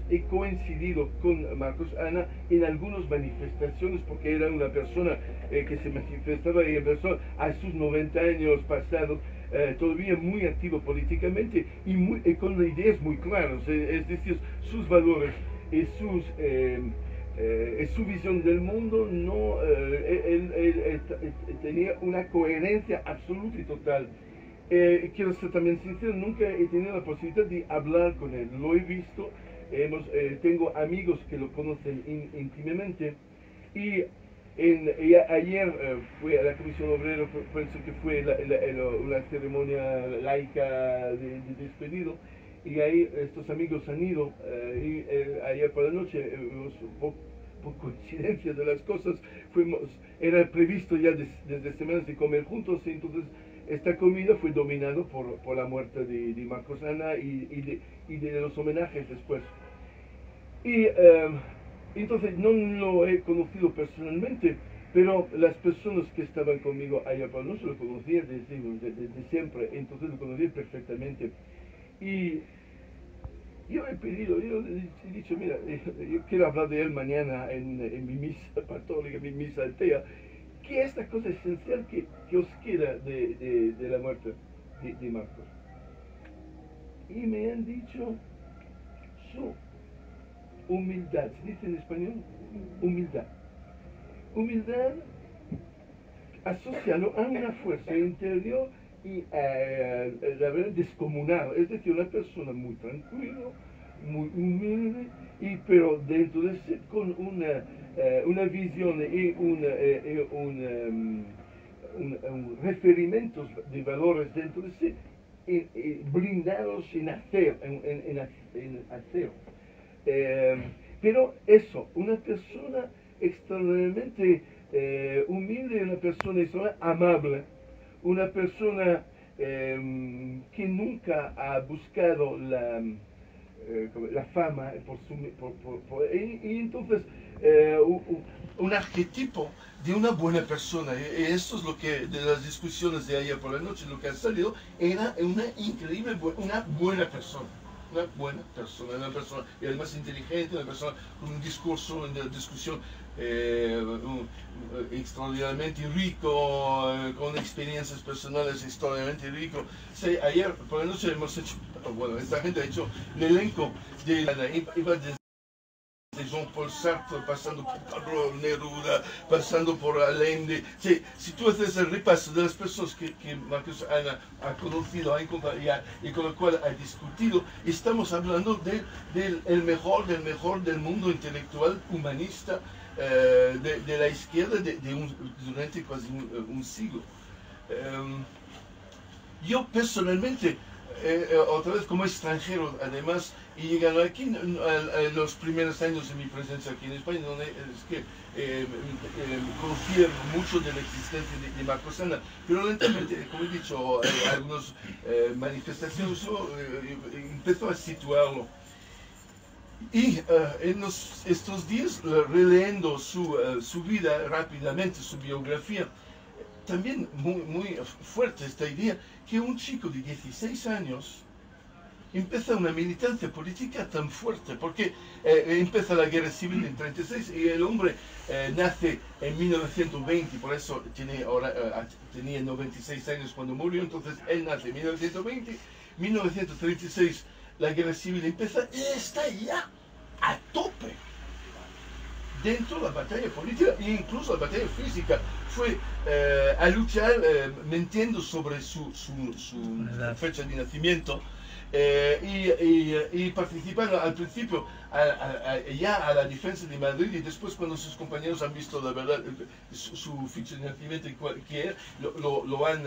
he coincidido con Marcos Ana en algunas manifestaciones porque era una persona que se manifestaba en persona a sus 90 años pasados, todavía muy activo políticamente y con ideas muy claras, es decir, sus valores y su visión del mundo, no, él tenía una coherencia absoluta y total. Quiero ser también sincero, nunca he tenido la posibilidad de hablar con él, lo he visto, tengo amigos que lo conocen íntimamente y ayer fui a la Comisión Obrera, pensé que fue una ceremonia laica de despedido, y ahí estos amigos han ido, ayer por la noche, por coincidencia de las cosas, era previsto ya desde semanas de comer juntos, y entonces esta comida fue dominada por la muerte de Marcos Ana y de los homenajes después. Y entonces no lo he conocido personalmente, pero las personas que estaban conmigo allá por no se lo conocía desde siempre, entonces lo conocía perfectamente. Y yo he dicho, mira, yo quiero hablar de él mañana en mi misa católica, mi misa atea, que esta cosa esencial que os queda de la muerte de Marcos. Y me han dicho su humildad, se dice en español, humildad. Humildad asociado a una fuerza interior y la verdad descomunal, es decir, una persona muy tranquila, muy humilde, pero dentro de sí con una visión y un referimientos de valores dentro de sí blindados en hacer, en hacer. Eh, pero eso, una persona extraordinariamente humilde, una persona amable, una persona que nunca ha buscado la fama y entonces un arquetipo de una buena persona. Y esto es lo que de las discusiones de ayer por la noche, lo que ha salido era una increíble, una buena persona. Una persona y además inteligente, una persona con un discurso, una discusión extraordinariamente rico, con experiencias personales extraordinariamente rico. Sí, ayer por la noche hemos hecho, bueno, esta gente ha hecho el elenco de iba desde Jean-Paul Sartre, pasando por Pablo Neruda, pasando por Allende. Sí, si tú haces el repaso de las personas que Marcos Ana ha conocido y con las cuales ha discutido, estamos hablando del mejor del mundo intelectual, humanista, de la izquierda durante casi un siglo. Yo personalmente, otra vez como extranjero, además, y llegando aquí en los primeros años de mi presencia aquí en España, donde es que conocía mucho de la existencia de Marcos Ana, pero lentamente, como he dicho, algunas manifestaciones empezó a situarlo. Y estos días, releyendo su vida rápidamente, su biografía, también muy fuerte esta idea que un chico de 16 años empieza una militancia política tan fuerte, porque empieza la guerra civil en 36 y el hombre nace en 1920, por eso tenía 96 años cuando murió, entonces él nace en 1920, 1936 la guerra civil empieza y está ya a tope dentro de la batalla política e incluso la batalla física. Fue a luchar mintiendo sobre su fecha de nacimiento y participar al principio ya a la defensa de Madrid y después cuando sus compañeros han visto la verdad su fecha de nacimiento que lo han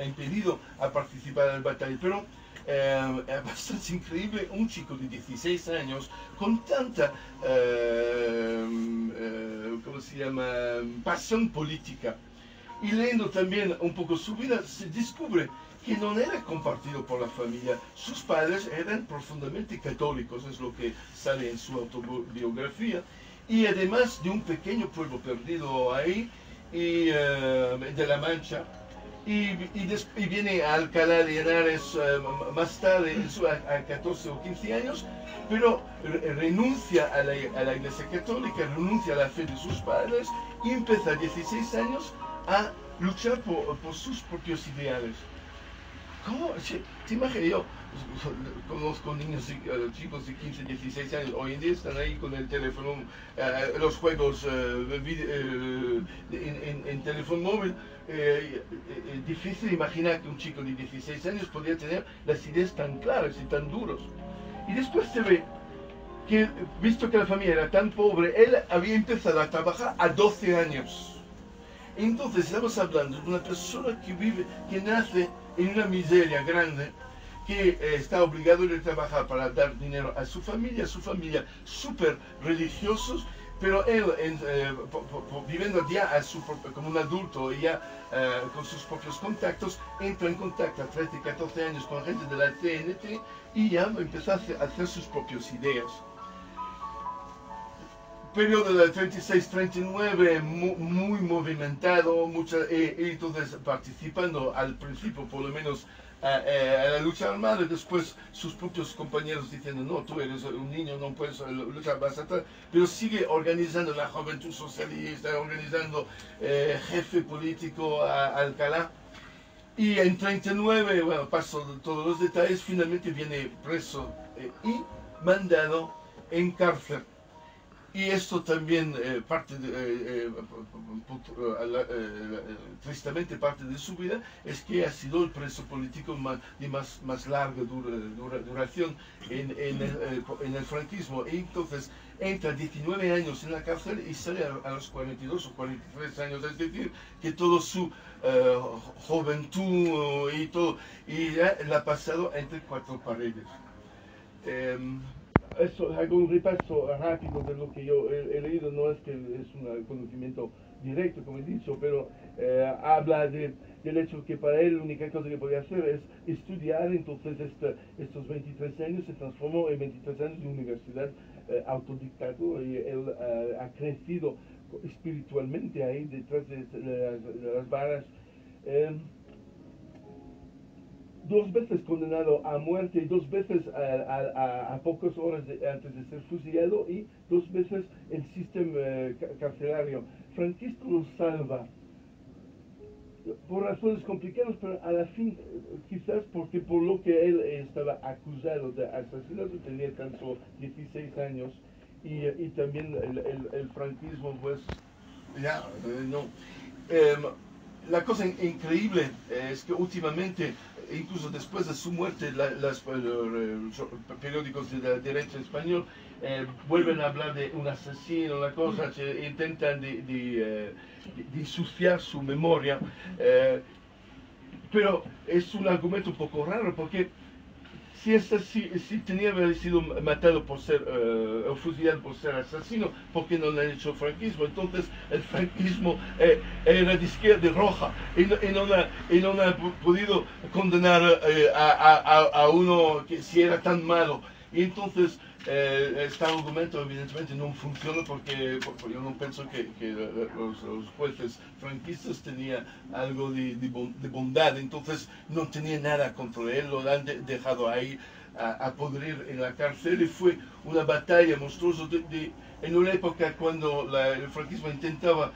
impedido a participar en la batalla. Pero es bastante increíble un chico de 16 años con tanta ¿cómo se llama? Pasión política. Y leyendo también un poco su vida, se descubre que no era compartido por la familia. Sus padres eran profundamente católicos, es lo que sale en su autobiografía, y además de un pequeño pueblo perdido ahí, de La Mancha, y viene a Alcalá de Henares más tarde, a 14 o 15 años, pero renuncia a la Iglesia Católica, renuncia a la fe de sus padres y empieza a 16 años a luchar por sus propios ideales. ¿Cómo? ¿Te imaginas? Yo conozco niños, chicos de 15, 16 años, hoy en día están ahí con el teléfono, los juegos en teléfono móvil. Difícil imaginar que un chico de 16 años podría tener las ideas tan claras y tan duras. Y después se ve que, visto que la familia era tan pobre, él había empezado a trabajar a 12 años. Entonces estamos hablando de una persona que vive, que nace en una miseria grande, que está obligado a ir a trabajar para dar dinero a su familia súper religiosos, pero él, viviendo ya como un adulto y ya con sus propios contactos, entra en contacto a 13, 14 años con gente de la TNT y ya empezó a hacer sus propias ideas. Periodo del 36-39 muy movimentado, entonces participando al principio por lo menos a la lucha armada, y después sus propios compañeros diciendo no, tú eres un niño, no puedes luchar, vas atrás, pero sigue organizando la Juventud Socialista, organizando jefe político a Alcalá. Y en 39, bueno, paso todos los detalles, finalmente viene preso y mandado en cárcel. Y esto también tristemente parte de su vida es que ha sido el preso político de más larga duración en el franquismo. Y entonces entra 19 años en la cárcel y sale a los 42 o 43 años, es decir, que toda su juventud y todo, y ya la ha pasado entre cuatro paredes. Eso, hago un repaso rápido de lo que yo he leído, no es que es un conocimiento directo, como he dicho, pero habla del hecho que para él la única cosa que podía hacer es estudiar. Entonces estos 23 años se transformó en 23 años de universidad autodidacto, y él ha crecido espiritualmente ahí detrás de las varas. Dos veces condenado a muerte, y dos veces a pocas horas antes de ser fusilado, y dos veces el sistema carcelario franquista lo salva. Por razones complicadas, pero a la fin, quizás porque por lo que él estaba acusado de asesinato, tenía tan solo 16 años, y también el franquismo, pues, ya, no. La cosa increíble es que últimamente, incluso después de su muerte, los periódicos de la derecha español vuelven a hablar de un asesino, una cosa, intentan de ensuciar su memoria, pero es un argumento un poco raro, porque si tenía sido matado por ser, o fusilado por ser asesino, ¿por qué no le han hecho el franquismo? Entonces el franquismo era de izquierda y roja, y no ha podido condenar a uno que si era tan malo. Y entonces este argumento evidentemente no funciona, porque yo no pienso que los jueces franquistas tenían algo de bondad. Entonces no tenía nada contra él, lo han dejado ahí a podrir en la cárcel, y fue una batalla monstruosa en una época cuando el franquismo intentaba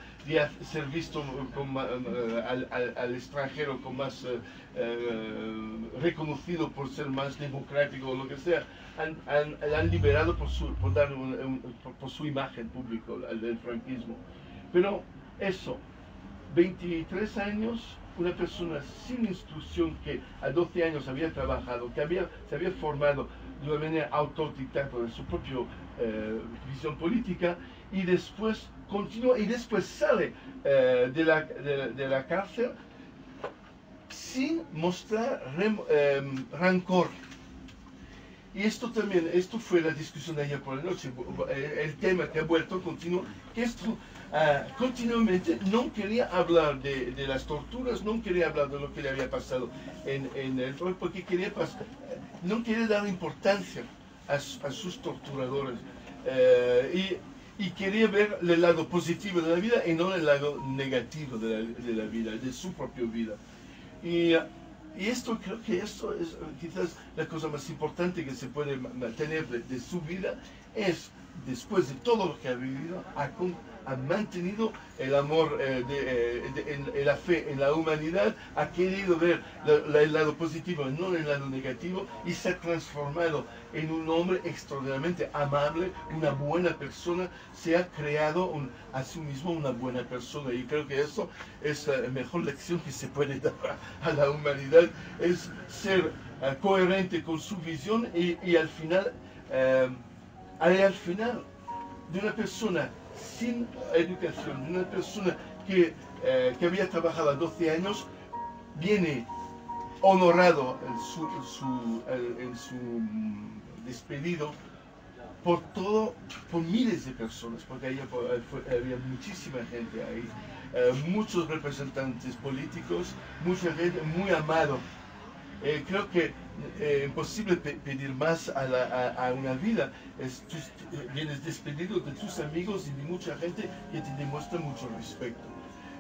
ser visto al extranjero como más reconocido por ser más democrático o lo que sea. Han liberado por dar por su imagen pública del franquismo. Pero eso, 23 años, una persona sin instrucción, que a 12 años había trabajado, que se había formado de una manera autodidacta de su propia visión política, y después continúa y después sale de la cárcel sin mostrar rancor. Y esto fue la discusión de ayer por la noche, el tema que ha vuelto continuo, que esto continuamente no quería hablar de las torturas, no quería hablar de lo que le había pasado en el pueblo, porque no quería dar importancia a sus torturadores, y quería ver el lado positivo de la vida y no el lado negativo de la vida, de su propia vida. Y esto, creo que esto es quizás la cosa más importante que se puede mantener de su vida, es, después de todo lo que ha vivido, ha mantenido el amor, la fe en la humanidad, ha querido ver el lado positivo, no el lado negativo, y se ha transformado en un hombre extraordinariamente amable, una buena persona, se ha creado a sí mismo una buena persona, y creo que eso es la mejor lección que se puede dar a la humanidad, es ser coherente con su visión y al final de una persona sin educación, de una persona que había trabajado a 12 años, viene honorado en su despedido por miles de personas, porque había muchísima gente ahí, muchos representantes políticos, mucha gente muy amado. Creo que imposible pedir más a una vida. Vienes despedido de tus amigos y de mucha gente que te demuestra mucho respeto.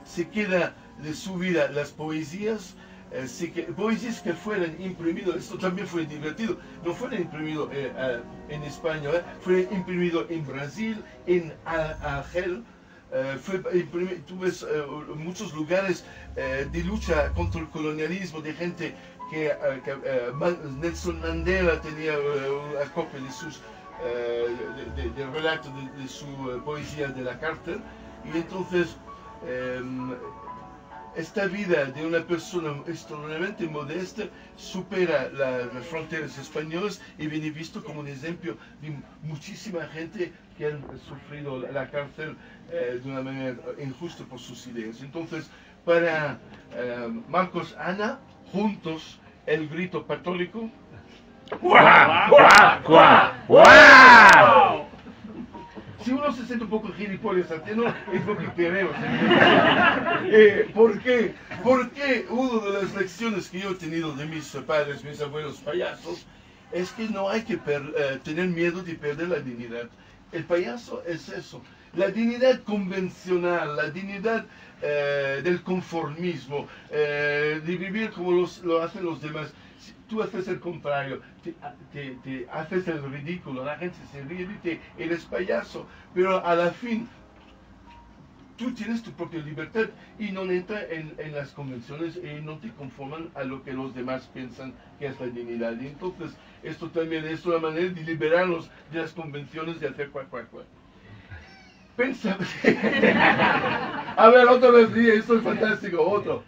Se queda de su vida las poesías, poesías que fueran imprimidas, esto también fue divertido, no fueron imprimidos en España, fue imprimido en Brasil, en Argel. Tú ves muchos lugares de lucha contra el colonialismo, de gente que Nelson Mandela tenía una copia de sus de relato de su poesía de la cárcel, y entonces esta vida de una persona extraordinariamente modesta supera las fronteras españolas y viene visto como un ejemplo de muchísima gente que han sufrido la cárcel de una manera injusta por sus ideas. Entonces, para Marcos Ana, juntos, el grito católico. ¡Guau! ¡Guau! ¡Guau! ¡Guau! Si uno se siente un poco gilipollas latino, es lo que queremos. ¿Por qué? Porque una de las lecciones que yo he tenido de mis padres, mis abuelos payasos, es que no hay que tener miedo de perder la dignidad. El payaso es eso, la dignidad convencional, la dignidad del conformismo, de vivir como lo hacen los demás. Si tú haces el contrario, te haces el ridículo, la gente se ríe de ti, eres payaso, pero a la fin tú tienes tu propia libertad y no entras en las convenciones y no te conforman a lo que los demás piensan que es la dignidad. Y entonces esto también es una manera de liberarnos de las convenciones, de hacer cuac. Pensa. A ver, otra vez, esto es fantástico, otro.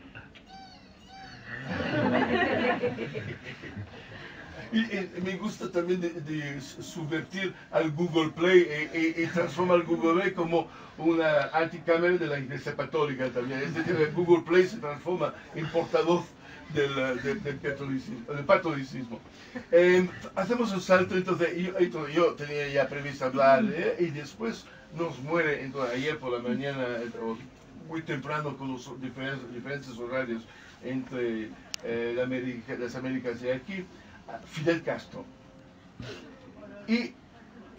Y me gusta también de subvertir al Google Play y transformar al Google Play como una anticámara de la Iglesia Católica también. Es decir, el Google Play se transforma en portavoz del catolicismo. Hacemos un salto, entonces yo tenía ya previsto hablar y después nos muere, entonces, ayer por la mañana, muy temprano con los diferentes horarios entre las Américas y aquí, Fidel Castro. Y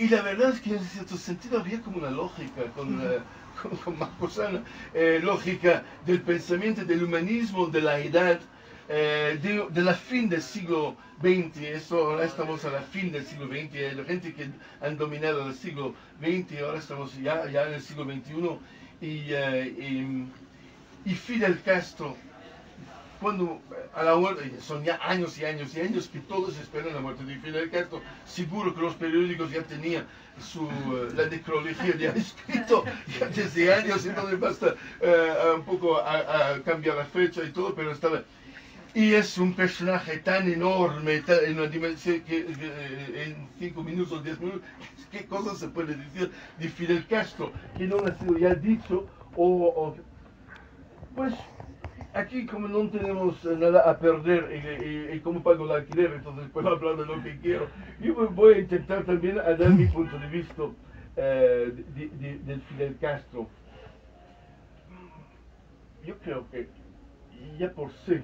la verdad es que en cierto sentido había como una lógica con Marcos Ana, lógica del pensamiento, del humanismo, de la edad, de la fin del siglo XX. Ahora estamos a la fin del siglo XX, la gente que han dominado el siglo XX, ahora estamos ya en el siglo XXI, y Fidel Castro, cuando a la muerte, son ya años y años y años que todos esperan la muerte de Fidel Castro, seguro que los periódicos ya tenían la necrología ya escrito ya desde años, entonces basta un poco a cambiar la fecha y todo, pero estaba. Y es un personaje tan enorme, en una dimensión que en 5 minutos, 10 minutos, ¿qué cosas se puede decir de Fidel Castro? Que no ha sido ya dicho, pues aquí como no tenemos nada a perder y como pago el alquiler, entonces puedo hablar de lo que quiero. Yo voy a intentar también a dar mi punto de vista del Fidel Castro. Yo creo que ya por sí,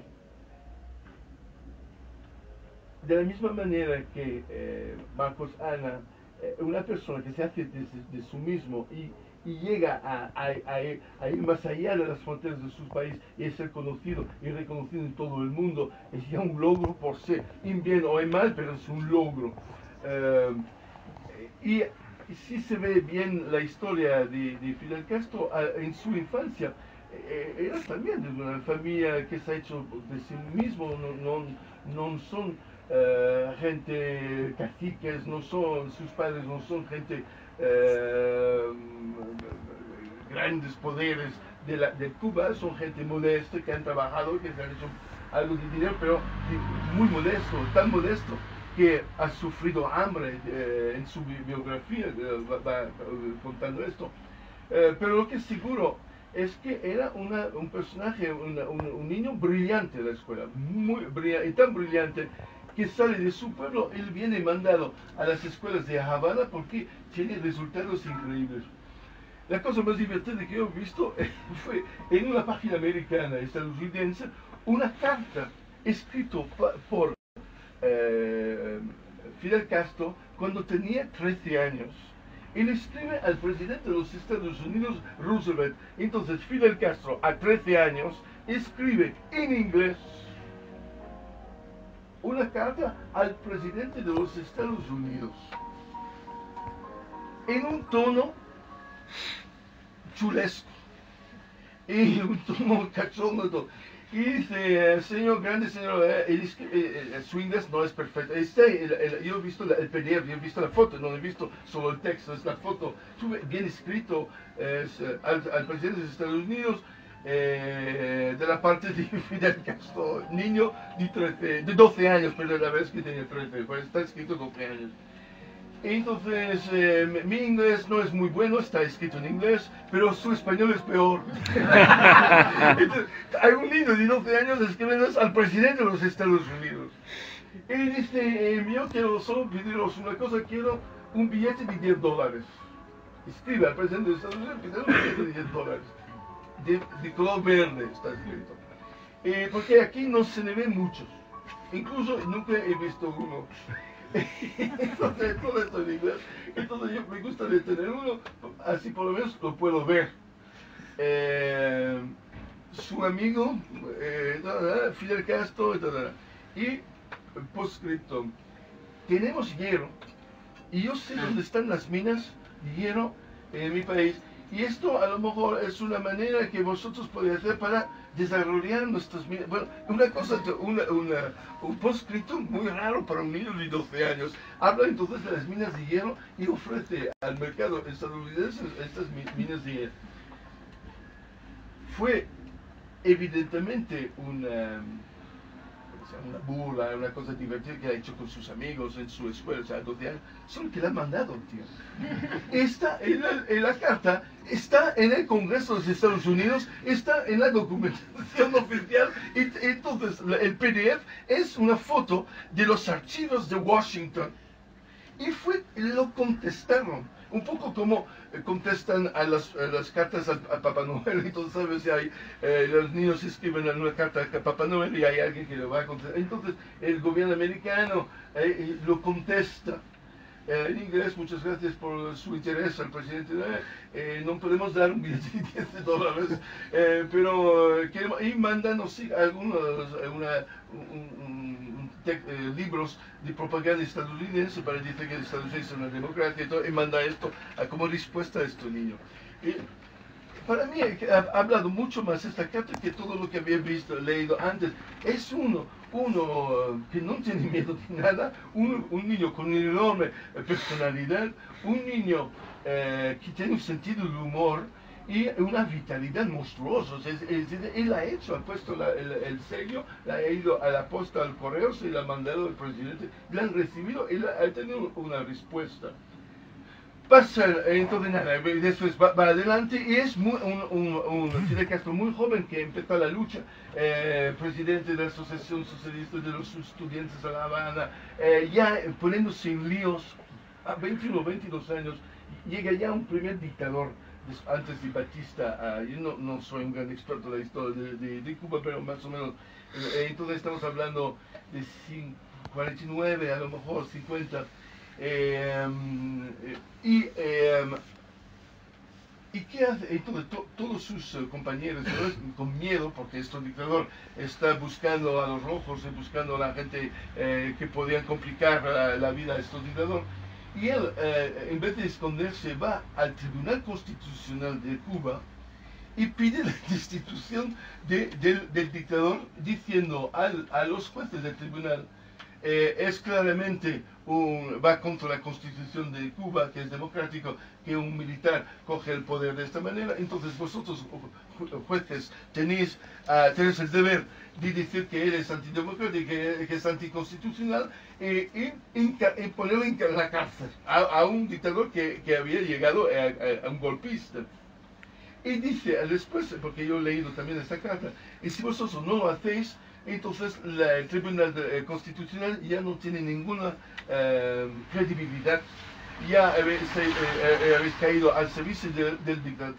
de la misma manera que Marcos Ana, una persona que se hace de sí mismo y llega a ir más allá de las fronteras de su país y a ser conocido y reconocido en todo el mundo, es ya un logro por sí, en bien o en mal, pero es un logro. Y si se ve bien la historia de Fidel Castro en su infancia, era también de una familia que se ha hecho de sí mismo, no son gente caciques, sus padres no son gente grandes poderes de Cuba, son gente modesta que han trabajado, que se han hecho algo de dinero, pero muy modesto, tan modesto que ha sufrido hambre en su biografía, va contando esto. Pero lo que es seguro es que era un personaje, un niño brillante de la escuela, muy brillante, y tan brillante que sale de su pueblo, él viene mandado a las escuelas de Habana porque tiene resultados increíbles. La cosa más divertida que yo he visto fue en una página americana, estadounidense, una carta escrita por Fidel Castro cuando tenía 13 años. Él escribe al presidente de los Estados Unidos, Roosevelt. Entonces Fidel Castro, a 13 años, escribe en inglés una carta al presidente de los Estados Unidos en un tono chulesco, en un tono cachondo. Y dice, señor grande, señor, su inglés no es perfecto. Yo he visto el PDF, yo he visto la foto, no he visto solo el texto, es la foto, bien escrito al presidente de los Estados Unidos, de la parte de Fidel Castro, niño de 12 años, pero la vez que tenía 13, pues está escrito 12 años. Entonces, mi inglés no es muy bueno, está escrito en inglés, pero su español es peor. Entonces, hay un niño de 12 años escribiendo al presidente de los Estados Unidos. Él dice, yo quiero solo pediros una cosa, quiero un billete de $10. Escribe al presidente de los Estados Unidos, pide un billete de $10. De color verde está escrito. Porque aquí no se le ven muchos. Incluso nunca he visto uno. Entonces, todo esto en inglés. Entonces yo me gusta de tener uno, así por lo menos lo puedo ver. Su amigo, Fidel Castro, y postscripto. Tenemos hierro, y yo sé dónde están las minas de hierro en mi país. Y esto a lo mejor es una manera que vosotros podéis hacer para desarrollar nuestras minas. Bueno, una cosa, un postscriptum muy raro para un niño de 12 años. Habla entonces de las minas de hierro y ofrece al mercado estadounidense estas minas de hierro. Fue evidentemente una burla, una cosa divertida que ha hecho con sus amigos en su escuela, o sea, 12 años, solo que le han mandado, tío. Está en la carta, está en el Congreso de los Estados Unidos, está en la documentación oficial, y entonces el PDF es una foto de los archivos de Washington, y lo contestaron. Un poco como contestan a las cartas a Papá Noel. Entonces, ¿sabes? Si hay, los niños escriben una carta a Papá Noel y hay alguien que le va a contestar. Entonces, el gobierno americano lo contesta. En inglés, muchas gracias por su interés al presidente. No podemos dar un billete de $10, pero y mándanos algunos libros de propaganda estadounidense para decir que Estados Unidos es una democracia y manda esto como respuesta a este niño. Para mí ha hablado mucho más esta carta que todo lo que había leído antes. Es uno que no tiene miedo de nada, un niño con una enorme personalidad, un niño que tiene un sentido del humor y una vitalidad monstruosa. Él ha hecho, ha puesto el sello, ha ido a la posta, al correo, se la ha mandado al presidente, la han recibido y ha tenido una respuesta. Pasa, entonces nada, después va adelante y es un Fidel Castro muy joven que empezó la lucha, presidente de la Asociación Socialista de los Estudiantes de La Habana, ya poniéndose en líos, a 21 o 22 años, llega ya un primer dictador, antes de Batista. Yo no soy un gran experto de la historia de Cuba, pero más o menos, entonces estamos hablando de 49, a lo mejor 50. ¿Y qué hace? Entonces, todos sus compañeros, con miedo, porque este dictador está buscando a los rojos, buscando a la gente que podían complicar la vida a este dictador, Y él, en vez de esconderse, va al Tribunal Constitucional de Cuba y pide la destitución del dictador, diciendo a los jueces del tribunal, es claramente va contra la constitución de Cuba, que es democrático, que un militar coge el poder de esta manera, entonces vosotros, jueces, tenéis el deber de decir que él es antidemocrático, que es anticonstitucional, y ponerlo en la cárcel a un dictador que había llegado a un golpista. Y dice después, porque yo he leído también esta carta, y si vosotros no lo hacéis, entonces el Tribunal Constitucional ya no tiene ninguna credibilidad, ya habéis caído al servicio de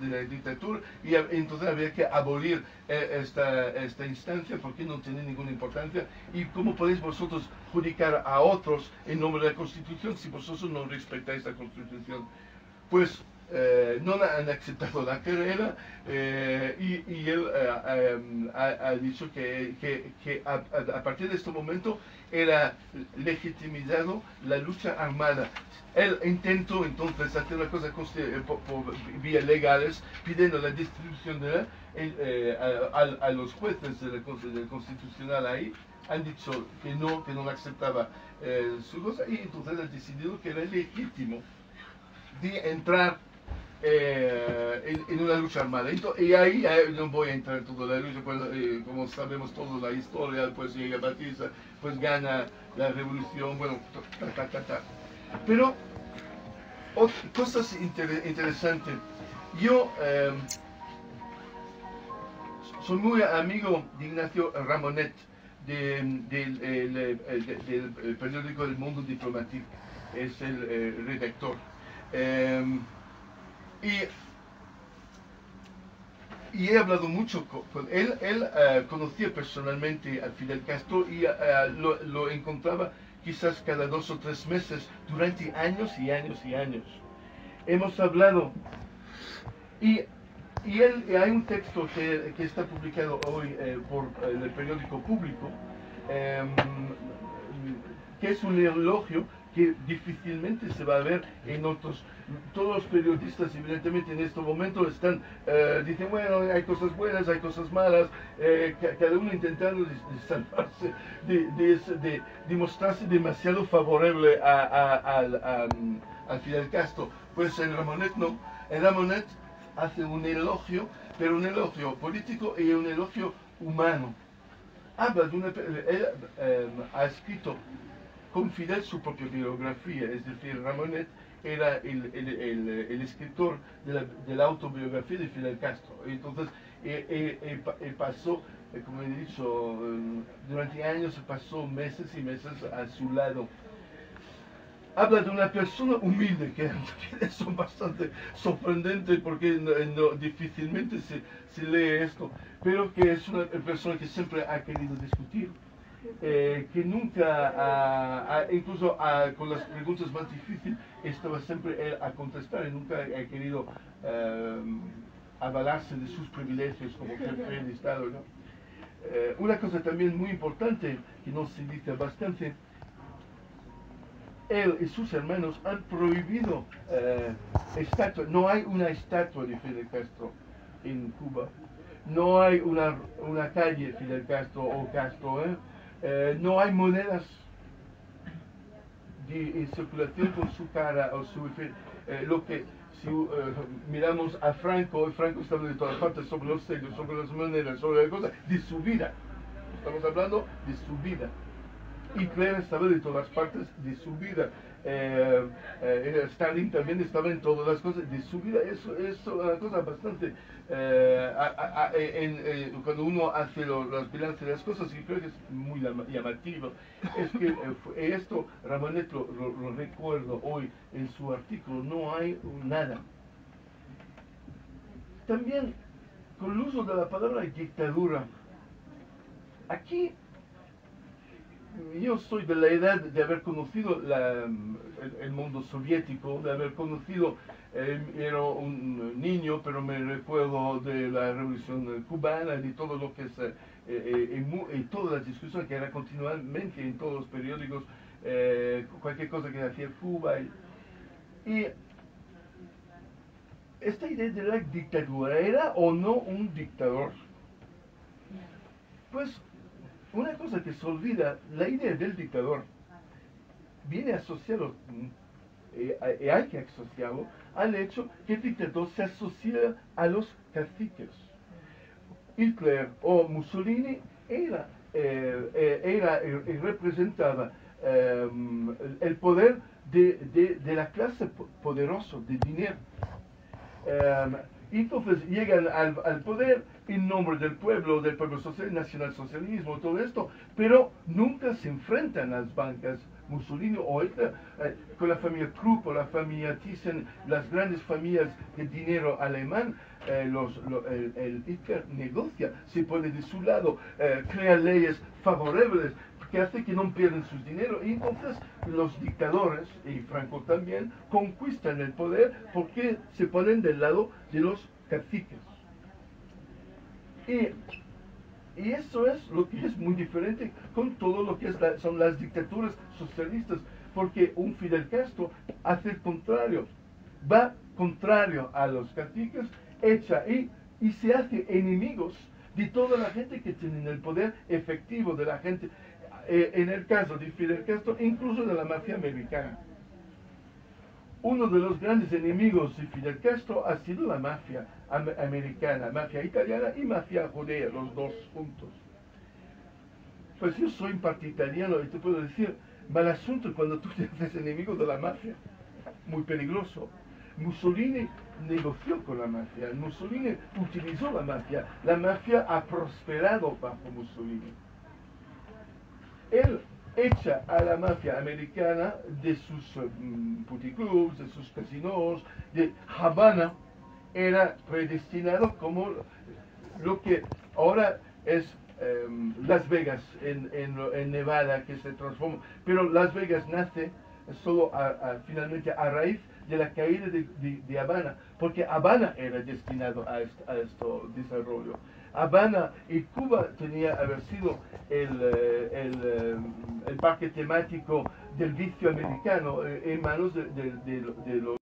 la dictadura, y entonces habría que abolir esta instancia porque no tiene ninguna importancia. ¿Y cómo podéis vosotros judicar a otros en nombre de la Constitución si vosotros no respetáis la Constitución? Pues no han aceptado la querella, y él ha dicho que a partir de este momento era legitimizado la lucha armada. Él intentó entonces hacer una cosa por vías legales, pidiendo la distribución de a los jueces del Constitucional ahí. Han dicho que no aceptaba su cosa, y entonces han decidido que era legítimo de entrar en una lucha armada. Y ahí no voy a entrar en toda la lucha, pues, como sabemos toda la historia, pues llega Batista, pues gana la revolución, bueno, Pero, cosas interesantes. Yo soy muy amigo de Ignacio Ramonet, del periódico El Mundo Diplomático, es el redactor. Y he hablado mucho con él. Él conocía personalmente a Fidel Castro y lo encontraba quizás cada 2 o 3 meses durante años y años y años. Hemos hablado y hay un texto que está publicado hoy por el periódico Público, que es un elogio que difícilmente se va a ver en otros. Todos los periodistas, evidentemente, en este momento dicen, bueno, hay cosas buenas, hay cosas malas, cada uno intentando salvarse, de mostrarse demasiado favorable a Fidel Castro. Pues en Ramonet no. En Ramonet hace un elogio, pero un elogio político y un elogio humano. Habla de él ha escrito con Fidel su propia biografía, es decir, Ramonet era el escritor de la autobiografía de Fidel Castro. Entonces, pasó, como he dicho, durante años pasó meses y meses a su lado. Habla de una persona humilde, que es bastante sorprendente porque difícilmente se lee esto, pero que es una persona que siempre ha querido discutir, que nunca, incluso con las preguntas más difíciles, estaba siempre él a contestar y nunca ha querido avalarse de sus privilegios como jefe de Estado, ¿no? Una cosa también muy importante que no se dice bastante: él y sus hermanos han prohibido estatuas. No hay una estatua de Fidel Castro en Cuba. No hay una calle Fidel Castro o Castro. No hay monedas en circulación con su cara o su lo que si miramos a Franco estaba de todas partes, sobre los sellos, sobre las monedas, sobre las cosas de su vida. Estamos hablando de su vida. Hitler estaba de todas partes de su vida. Stalin también estaba en todas las cosas de su vida. Eso es una cosa bastante. Cuando uno hace las bilancias de las cosas, y creo que es muy llamativo, es que esto Ramonet lo recuerdo hoy en su artículo: no hay nada. También, con el uso de la palabra dictadura, aquí. Yo soy de la edad de haber conocido el mundo soviético, de haber conocido, era un niño, pero me recuerdo de la revolución cubana, de todo lo que es, y toda la discusión que era continuamente en todos los periódicos, cualquier cosa que hacía Cuba. Y esta idea de la dictadura, ¿era o no un dictador? Pues una cosa que se olvida, la idea del dictador viene asociado, y hay que asociarlo, al hecho que el dictador se asocia a los caciques. Hitler o Mussolini representaba el poder de la clase poderosa, de dinero. Entonces llegan al poder en nombre del pueblo social, nacionalsocialismo, todo esto, pero nunca se enfrentan a las bancas. Mussolini o Hitler, con la familia Krupp o la familia Thyssen, las grandes familias de dinero alemán, el Hitler negocia, se pone de su lado, crea leyes favorables que hace que no pierdan su dinero. Y entonces los dictadores, y Franco también, conquistan el poder porque se ponen del lado de los caciques. Y eso es lo que es muy diferente con todo lo que son las dictaduras socialistas, porque un Fidel Castro hace el contrario, va contrario a los caciques, echa y se hace enemigos de toda la gente que tiene el poder efectivo de la gente. En el caso de Fidel Castro, incluso de la mafia americana. Uno de los grandes enemigos de Fidel Castro ha sido la mafia americana, mafia italiana y mafia judía, los dos juntos. Pues yo soy un partidario y te puedo decir, mal asunto cuando tú te haces enemigo de la mafia, muy peligroso. Mussolini negoció con la mafia, Mussolini utilizó la mafia ha prosperado bajo Mussolini. Él echa a la mafia americana de sus puticlubs, de sus casinos, de Habana, era predestinado como lo que ahora es Las Vegas en Nevada, que se transforma. Pero Las Vegas nace solo finalmente a raíz de la caída de Habana, porque Habana era destinado a este desarrollo. Habana y Cuba tenía haber sido el parque temático del vicio americano en manos de los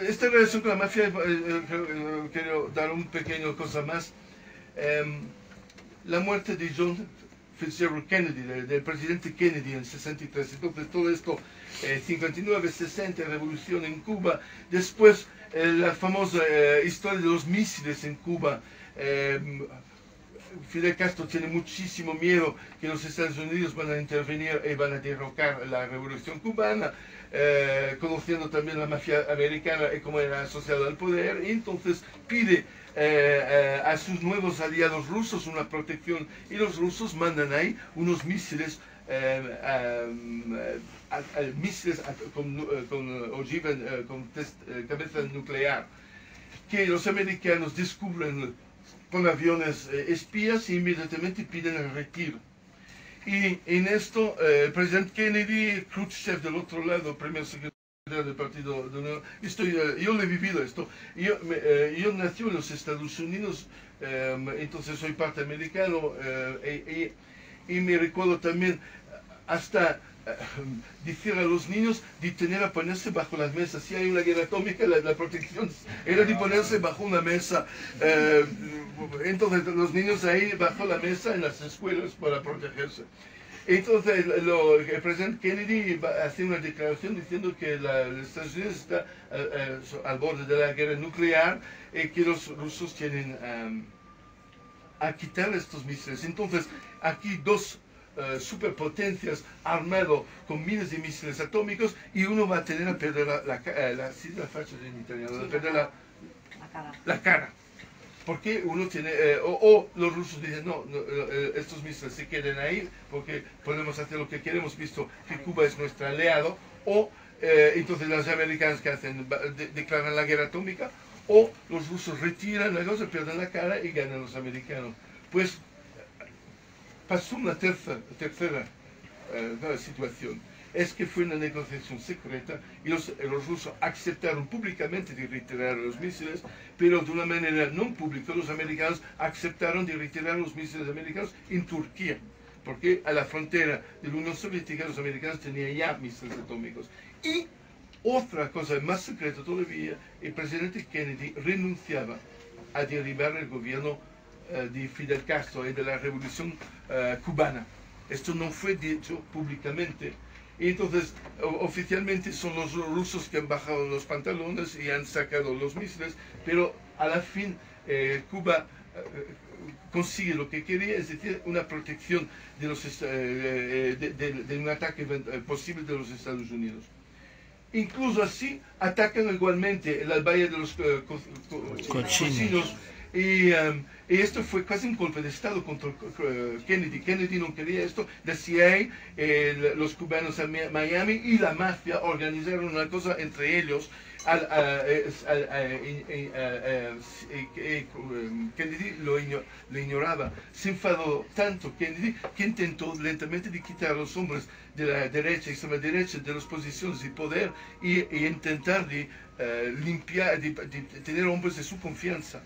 esta relación con la mafia, quiero dar un pequeño cosa más. La muerte de John Fitzgerald Kennedy, del presidente Kennedy en el 63, entonces todo esto, 59, 60, revolución en Cuba, después la famosa historia de los misiles en Cuba. Fidel Castro tiene muchísimo miedo que los Estados Unidos van a intervenir y van a derrocar la revolución cubana, conociendo también la mafia americana y cómo era asociada al poder, y entonces pide a sus nuevos aliados rusos una protección, y los rusos mandan ahí unos misiles con ojiva, con cabeza nuclear, que los americanos descubren con aviones espías e inmediatamente piden el retiro. Y en esto, el presidente Kennedy, Khrushchev del otro lado, primer secretario del Partido de Unión, yo lo he vivido esto. Yo nací en los Estados Unidos, entonces soy parte americano, y me recuerdo también hasta decir a los niños de tener a ponerse bajo las mesas. Si hay una guerra atómica, la protección era de ponerse bajo una mesa. Entonces los niños ahí bajo la mesa en las escuelas para protegerse. Entonces el presidente Kennedy hace una declaración diciendo que los Estados Unidos está al borde de la guerra nuclear y que los rusos tienen a quitar estos misiles. Entonces aquí dos superpotencias armado con miles de misiles atómicos, y uno va a tener a perder la facha en italiano, a perder la cara. Porque uno tiene, o los rusos dicen, no, estos misiles se queden ahí porque podemos hacer lo que queremos, visto que Cuba es nuestro aliado, o Entonces los americanos que hacen, declaran la guerra atómica, o los rusos retiran la cosa, pierden la cara y ganan los americanos. Pues pasó una tercera situación. Es que fue una negociación secreta y los rusos aceptaron públicamente de retirar los misiles, pero de una manera no pública los americanos aceptaron de retirar los misiles americanos en Turquía, porque a la frontera de la Unión Soviética los americanos tenían ya misiles atómicos. Y otra cosa más secreta todavía, el presidente Kennedy renunciaba a derribar el gobierno de Fidel Castro y de la revolución cubana. Esto no fue dicho públicamente. Y entonces, oficialmente son los rusos que han bajado los pantalones y han sacado los misiles, pero a la fin Cuba consigue lo que quería, es decir, una protección de, de un ataque posible de los Estados Unidos. Incluso así, atacan igualmente el valle de los cochinos. Y esto fue casi un golpe de Estado contra Kennedy. Kennedy no quería esto. La CIA, los cubanos en Miami y la mafia organizaron una cosa entre ellos. Kennedy lo ignoraba. Se enfadó tanto Kennedy que intentó lentamente de quitar a los hombres de la derecha, extrema derecha, de las posiciones de poder y intentar de limpiar, de tener hombres de su confianza.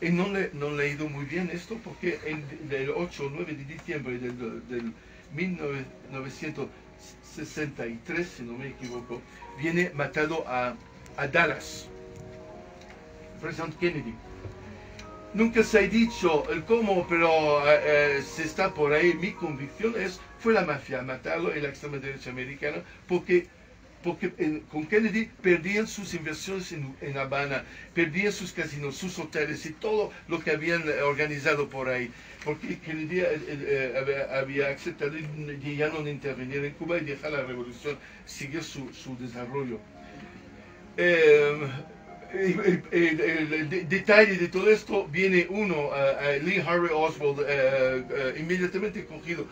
Y no le ha ido muy bien esto porque el 8 o 9 de diciembre del 1963, si no me equivoco, viene matado a Dallas, el presidente Kennedy. Nunca se ha dicho el cómo, pero se está por ahí. Mi convicción fue la mafia matarlo y la extrema derecha americana porque con Kennedy perdían sus inversiones en Habana, perdían sus casinos, sus hoteles y todo lo que habían organizado por ahí, porque Kennedy había aceptado de ya no intervenir en Cuba y dejar la revolución seguir su desarrollo. El detalle de todo esto viene uno, Lee Harvey Oswald, inmediatamente cogido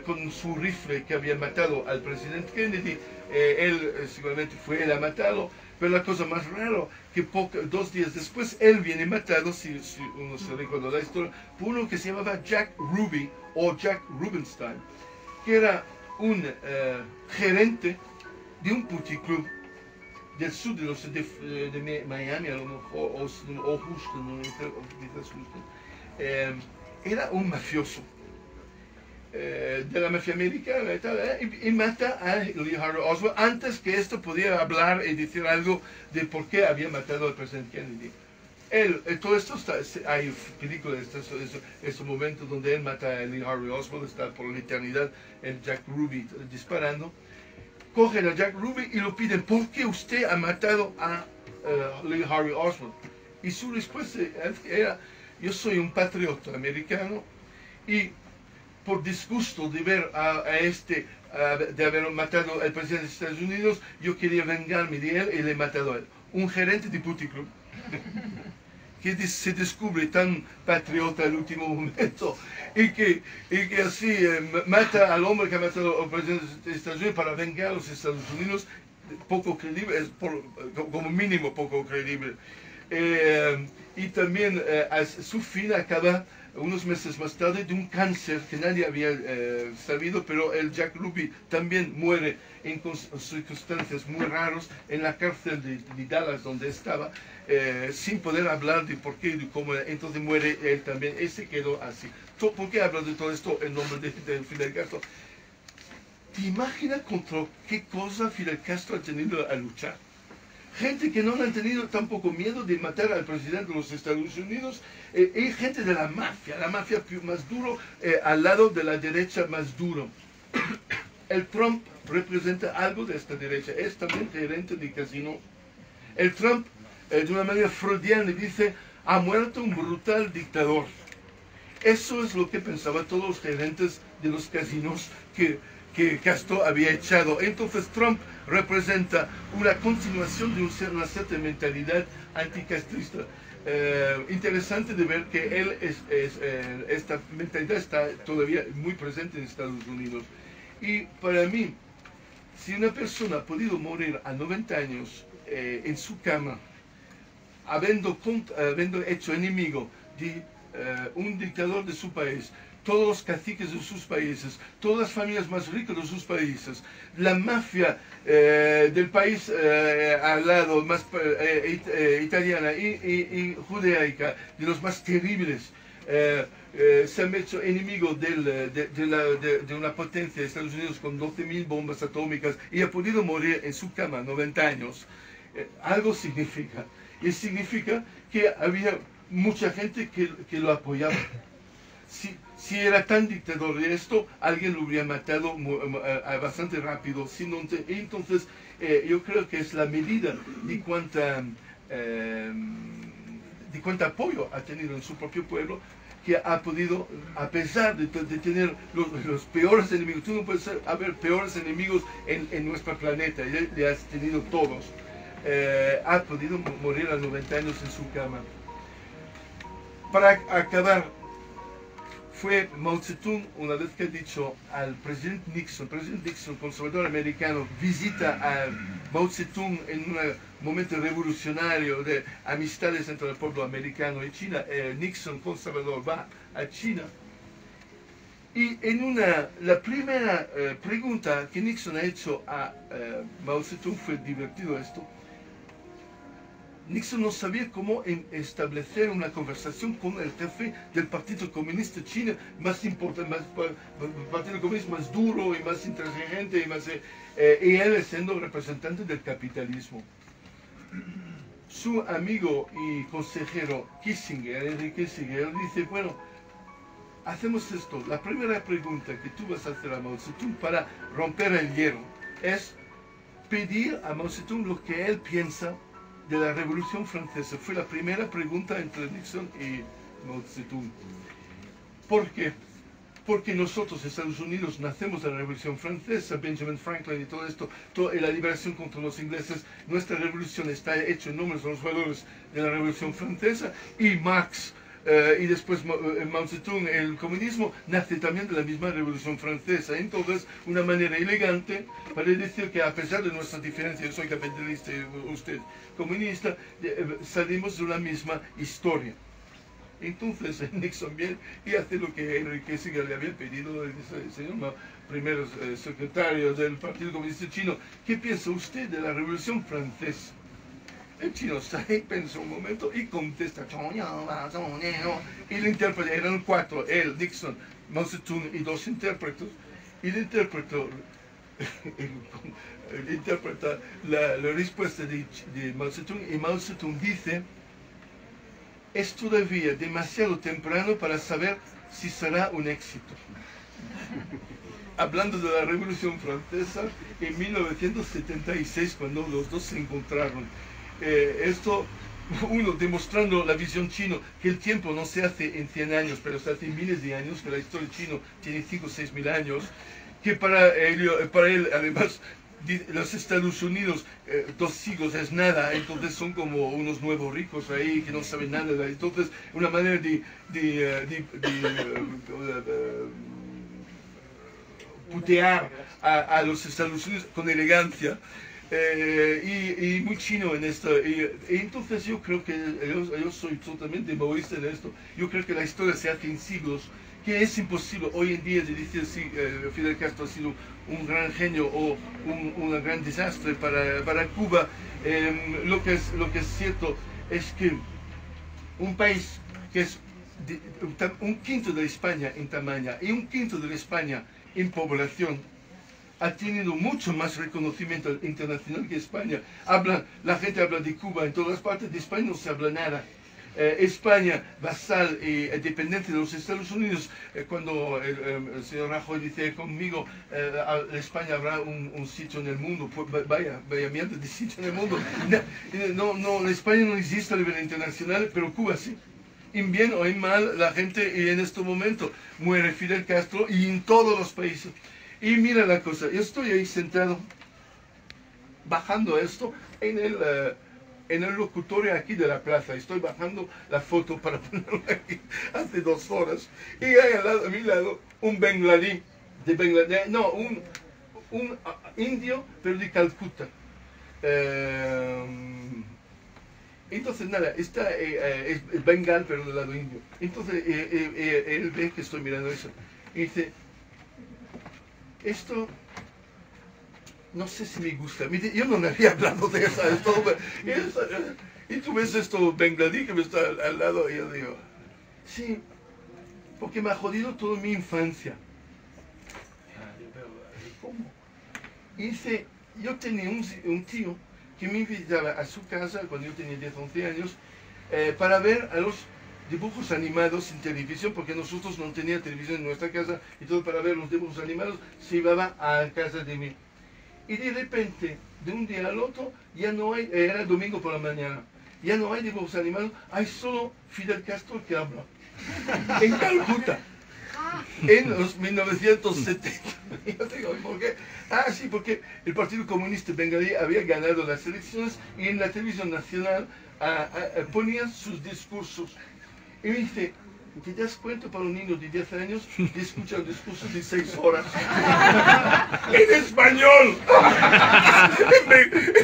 con su rifle que había matado al presidente Kennedy. Él seguramente fue él a matarlo, pero la cosa más rara que 2 días después él viene matado, si uno se recuerda la historia, por uno que se llamaba Jack Ruby o Jack Rubenstein, que era un gerente de un puticlub del sur de Miami, a lo mejor, o Houston, quizás Houston. Era un mafioso de la mafia americana y tal, y mata a Lee Harvey Oswald antes que esto pudiera hablar y decir algo de por qué había matado al presidente Kennedy. Todo esto hay películas de estos momentos donde él mata a Lee Harvey Oswald, está por la eternidad el Jack Ruby disparando. Cogen a Jack Ruby y lo piden, ¿por qué usted ha matado a Lee Harvey Oswald? Y su respuesta era, yo soy un patriota americano y por disgusto de ver de haber matado al presidente de Estados Unidos, yo quería vengarme de él y le he matado a él. Un gerente de puticlub que se descubre tan patriota al último momento y que así mata al hombre que ha matado al presidente de Estados Unidos para vengar a los Estados Unidos, poco creíble, como mínimo poco creíble. Y también su fin acaba unos meses más tarde de un cáncer que nadie había sabido, pero el Jack Ruby también muere en circunstancias muy raras en la cárcel de Dallas donde estaba, sin poder hablar de por qué y de cómo. Entonces muere él también y se quedó así. ¿Por qué hablo de todo esto en nombre de Fidel Castro? ¿Te imaginas contra qué cosa Fidel Castro ha tenido a luchar? Gente que no han tenido tampoco miedo de matar al presidente de los Estados Unidos, y gente de la mafia más duro, al lado de la derecha más duro. El Trump representa algo de esta derecha, es también gerente de casino. El Trump, de una manera freudiana, dice, ha muerto un brutal dictador. Eso es lo que pensaban todos los gerentes de los casinos que Castro había echado. Entonces Trump representa una continuación de una cierta mentalidad anticastrista. Interesante de ver que esta mentalidad está todavía muy presente en Estados Unidos. Y para mí, si una persona ha podido morir a 90 años en su cama, habiendo hecho enemigo de un dictador de su país, todos los caciques de sus países, todas las familias más ricas de sus países, la mafia del país al lado, más italiana y judaica, de los más terribles, se han hecho enemigos de una potencia de Estados Unidos con 12.000 bombas atómicas y ha podido morir en su cama 90 años. Algo significa. Y significa que había mucha gente que lo apoyaba. Si era tan dictador de esto, alguien lo habría matado bastante rápido. Entonces, yo creo que es la medida de cuánto apoyo ha tenido en su propio pueblo, que ha podido, a pesar de tener los peores enemigos, tú no puedes haber peores enemigos en nuestro planeta, ya has tenido todos, ha podido morir a 90 años en su cama. Para acabar, fue Mao Zedong, una vez que ha dicho al presidente Nixon, conservador americano, visita a Mao Zedong en un momento revolucionario de amistades entre el pueblo americano y China. Nixon, conservador, va a China. Y la primera pregunta que Nixon ha hecho a Mao Zedong fue divertido esto. Nixon no sabía cómo establecer una conversación con el jefe del Partido Comunista Chino, más importante, Partido Comunista más duro y más intransigente, y él siendo representante del capitalismo. Su amigo y consejero Henry Kissinger, dice, bueno, hacemos esto. La primera pregunta que tú vas a hacer a Mao Zedong para romper el hielo es pedir a Mao Zedong lo que él piensa de la Revolución Francesa. Fue la primera pregunta entre Nixon y Mao Zedong. ¿Por qué? Porque nosotros, Estados Unidos, nacemos de la Revolución Francesa, Benjamin Franklin y todo esto, la liberación contra los ingleses. Nuestra revolución está hecha en nombre de los valores de la Revolución Francesa, y Marx y después Mao Zedong, el comunismo, nace también de la misma Revolución Francesa. Entonces, una manera elegante para decir que a pesar de nuestras diferencias, yo soy capitalista y usted comunista, salimos de la misma historia. Entonces Nixon viene y hace lo que Henry Kissinger le había pedido, dice, señor primer secretario del Partido Comunista Chino, ¿qué piensa usted de la Revolución Francesa? El chino está ahí, pensa un momento y contesta, y el intérprete, eran 4, él, Nixon, Mao Zedong y 2 intérpretes, y el intérprete interpreta la respuesta de Mao Zedong, y Mao Zedong dice, es todavía demasiado temprano para saber si será un éxito. Hablando de la Revolución Francesa en 1976, cuando los dos se encontraron. Esto, uno demostrando la visión chino, que el tiempo no se hace en 100 años, pero se hace en miles de años, que la historia chino tiene 5 o 6 mil años, que para él además, los Estados Unidos, 2 siglos es nada, entonces son como unos nuevos ricos ahí que no saben nada. Entonces, una manera de putear a los Estados Unidos con elegancia. Y muy chino en esto. Y entonces yo creo que yo soy totalmente maoísta en esto. Yo creo que la historia se hace en siglos, que es imposible hoy en día de decir si Fidel Castro ha sido un gran genio o un gran desastre para Cuba. Lo que es cierto es que un país que es un quinto de España en tamaño y un quinto de España en población, ha tenido mucho más reconocimiento internacional que España. La gente habla de Cuba en todas partes, de España no se habla nada. España, vasal y dependiente de los Estados Unidos, cuando el señor Rajoy dice conmigo, España habrá un sitio en el mundo, pues vaya mierda de sitio en el mundo. No, España no existe a nivel internacional, pero Cuba sí. En bien o en mal, la gente, y en este momento muere Fidel Castro, y en todos los países. Y mira la cosa, yo estoy ahí sentado, bajando esto en el locutorio aquí de la plaza. Estoy bajando la foto para ponerla aquí hace 2 horas. Y hay a mi lado un bengalí, un indio, pero de Calcuta. Entonces, nada, es bengal, pero del lado indio. Entonces, él ve que estoy mirando eso. Y dice, esto, no sé si me gusta. Yo no me había hablado de eso. Y tú ves esto bengalí que me está al lado, y yo digo, sí, porque me ha jodido toda mi infancia. ¿Cómo? Y dice, yo tenía un tío que me invitaba a su casa cuando yo tenía 10, 11 años para ver a los dibujos animados en televisión, porque nosotros no teníamos televisión en nuestra casa, y todo para ver los dibujos animados se iba a casa de mí. Y de repente, de un día al otro, ya no hay, era domingo por la mañana, ya no hay dibujos animados, hay solo Fidel Castro que habla. En Calcuta. En los 1970. Yo digo, ¿por qué? Ah, sí, porque el Partido Comunista Bengalí había ganado las elecciones y en la televisión nacional ponían sus discursos. Y me dice, ¿te das cuenta para un niño de 10 años de escuchar discursos de 6 horas? ¡En español!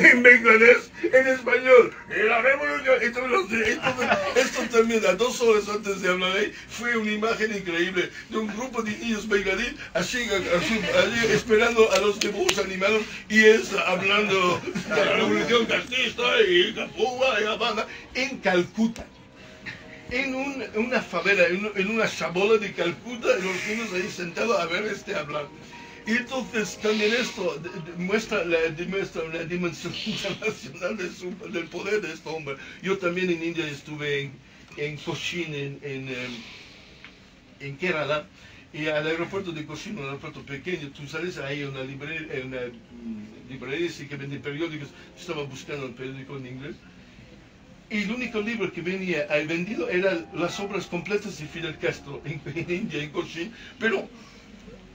En Bangladesh, en español. En la revolución. Entonces, esto también, a 2 horas antes de hablar ahí, fue una imagen increíble de un grupo de niños bengalí así, esperando a los dibujos animados y él hablando de la revolución castista y Cuba y Habana en Calcuta. En una favela, en una chabola de Calcuta, y los niños ahí sentados a ver hablar. Y entonces también esto muestra una dimensión internacional del poder de este hombre. Yo también en India estuve en Cochin, en Kerala, y al aeropuerto de Cochin, un aeropuerto pequeño, tú sales ahí una librería que vende periódicos. Yo estaba buscando el periódico en inglés. Y el único libro que venía vendido eran las obras completas de Fidel Castro en India, en Cochin, pero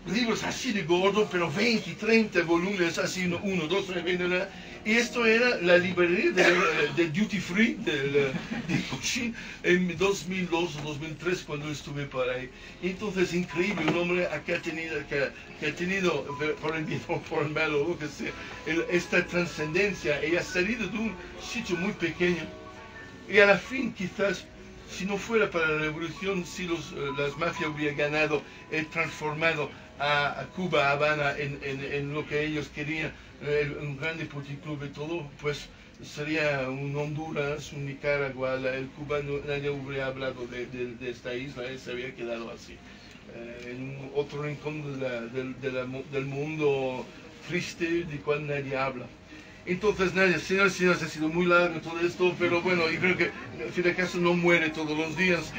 libros así de gordo, pero 20, 30 volúmenes, así, 1, 2, 3, 20, y esto era la librería de Duty Free de Cochin en 2002 o 2003 cuando estuve por ahí. Entonces, increíble, un hombre que ha tenido por el bien o por el mal, o lo que sea, esta trascendencia, y ha salido de un sitio muy pequeño. Y a la fin, quizás, si no fuera para la revolución, si las mafias hubieran ganado, transformado a Cuba, a Habana, en lo que ellos querían, un grande puticlub y todo, pues sería un Honduras, un Nicaragua, el cubano, nadie hubiera hablado de esta isla, se había quedado así, en otro rincón del mundo triste, de cual nadie habla. Entonces, nadie, señores, ha sido muy largo todo esto, pero bueno, yo creo que Fidel Castro no muere todos los días.